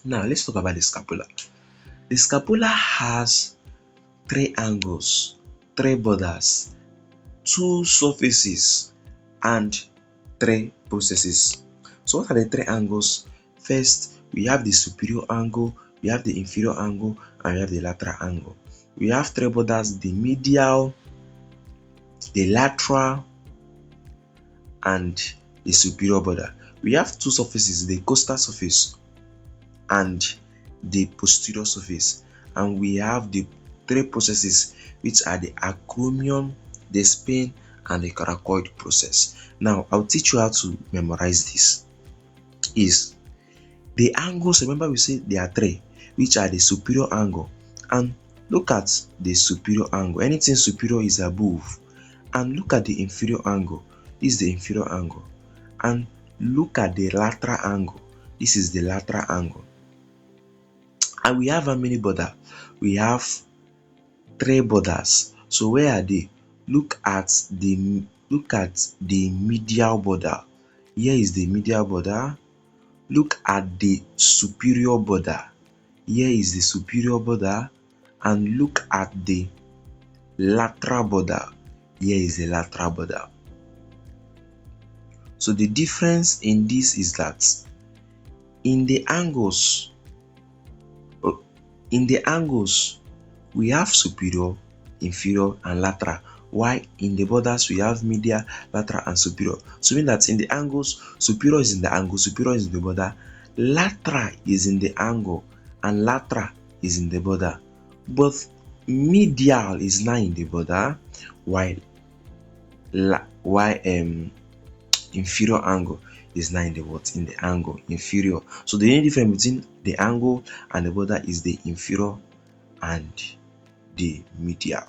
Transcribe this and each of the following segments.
Now let's talk about the scapula. The scapula has three angles, three borders, two surfaces, and three processes. So what are the three angles? First, we have the superior angle, we have the inferior angle, and we have the lateral angle. We have three borders: the medial, the lateral, and the superior border. We have two surfaces: the costal surface and the posterior surface. And we have the three processes, which are the acromion, the spine, and the coracoid process. Now I'll teach you how to memorize this. Is the angles, remember we said there are three, which are the superior angle. And look at the superior angle. Anything superior is above. And look at the inferior angle. This is the inferior angle. And look at the lateral angle. This is the lateral angle. And we have how many borders? We have three borders. So where are they? Look at the medial border. Here is the medial border. Look at the superior border. Here is the superior border. And look at the lateral border. Here is the lateral border. So the difference in this is that in the angles, we have superior, inferior, and lateral. While in the borders we have medial, lateral, and superior. So mean that in the angles, superior is in the angle, superior is in the border, lateral is in the angle, and lateral is in the border. But medial is now in the border, while inferior angle is now in the what? In the angle, inferior. So the only difference between the angle and the border is the inferior and the medial.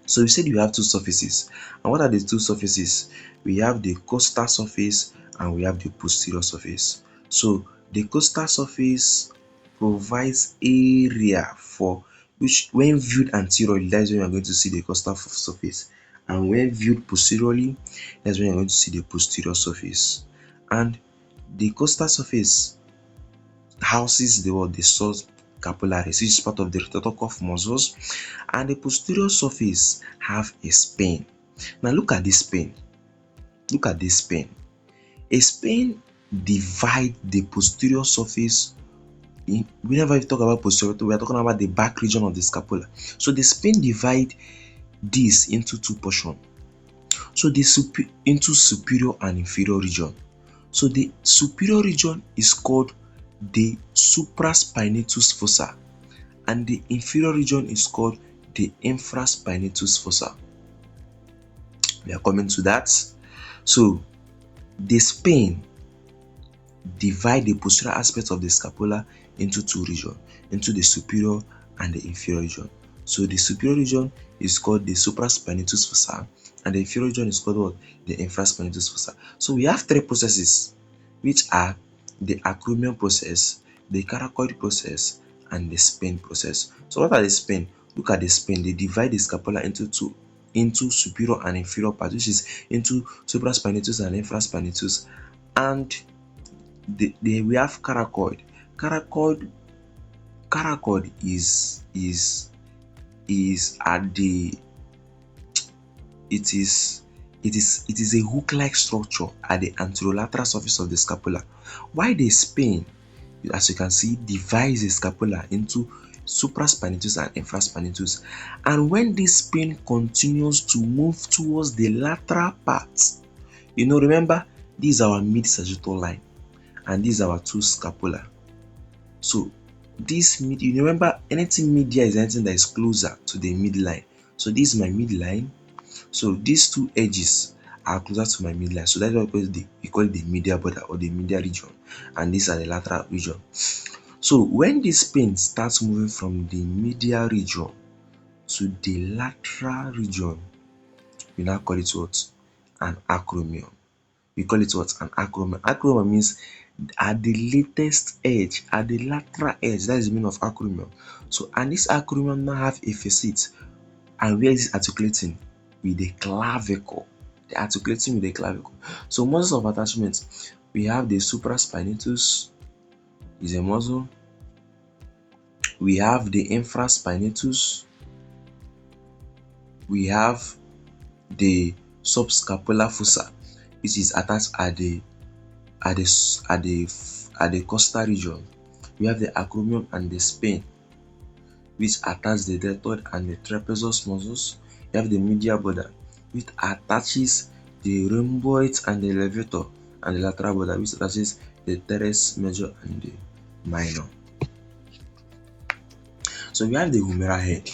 So we said you have two surfaces. And what are the two surfaces? We have the costal surface and we have the posterior surface. So the costal surface provides area for which, when viewed anteriorly, that is when you are going to see the costal surface. And when viewed posteriorly, that's when you're going to see the posterior surface. And the costal surface houses the sus capillaries, which is part of the rotator cuff muscles, and the posterior surface have a spine. Now look at this spine. Look at this spine. A spine divide the posterior surface. Whenever we talk about posterior, we are talking about the back region of the scapula. So the spine divide this into two portions. So into superior and inferior region. So the superior region is called the supraspinatus fossa, and the inferior region is called the infraspinatus fossa. We are coming to that. So the spine divide the posterior aspect of the scapula into two regions, into the superior and the inferior region. So the superior region is called the supraspinatus fossa, and the inferior region is called what? The infraspinatus fossa. So we have three processes, which are the acromion process, the coracoid process, and the spine process. So what are the spine? Look at the spine. They divide the scapula into two, into superior and inferior part, which is into supraspinatus and infraspinatus. And we have coracoid. Coracoid is at the it is a hook-like structure at the anterolateral surface of the scapula, while the spine, as you can see, divides the scapula into supraspinatus and infraspinatus. And when this spine continues to move towards the lateral part, remember, this is our mid-sagittal line and these are our two scapula. So this mid, remember, anything medial is anything that is closer to the midline. So this is my midline. So these two edges are closer to my midline. So that's why we call it the medial border or the medial region, and these are the lateral region. So when this spine starts moving from the medial region to the lateral region, we now call it what? An acromion. We call it what? An acromion. Acromion means at the latest edge, at the lateral edge. That is the meaning of acromion. So, and this acromion now have a facet, and where is it articulating? With the clavicle. They're articulating with the clavicle. So muscles of attachment, we have the supraspinatus, is a muscle. We have the infraspinatus. We have the subscapular fossa, which is attached at the at the at the costal region. We have the acromion and the spine, which attach the deltoid and the trapezius muscles. You have the medial border, which attaches the rhomboid and the levator, and the lateral border, which attaches the teres major and the minor. So we have the humeral head.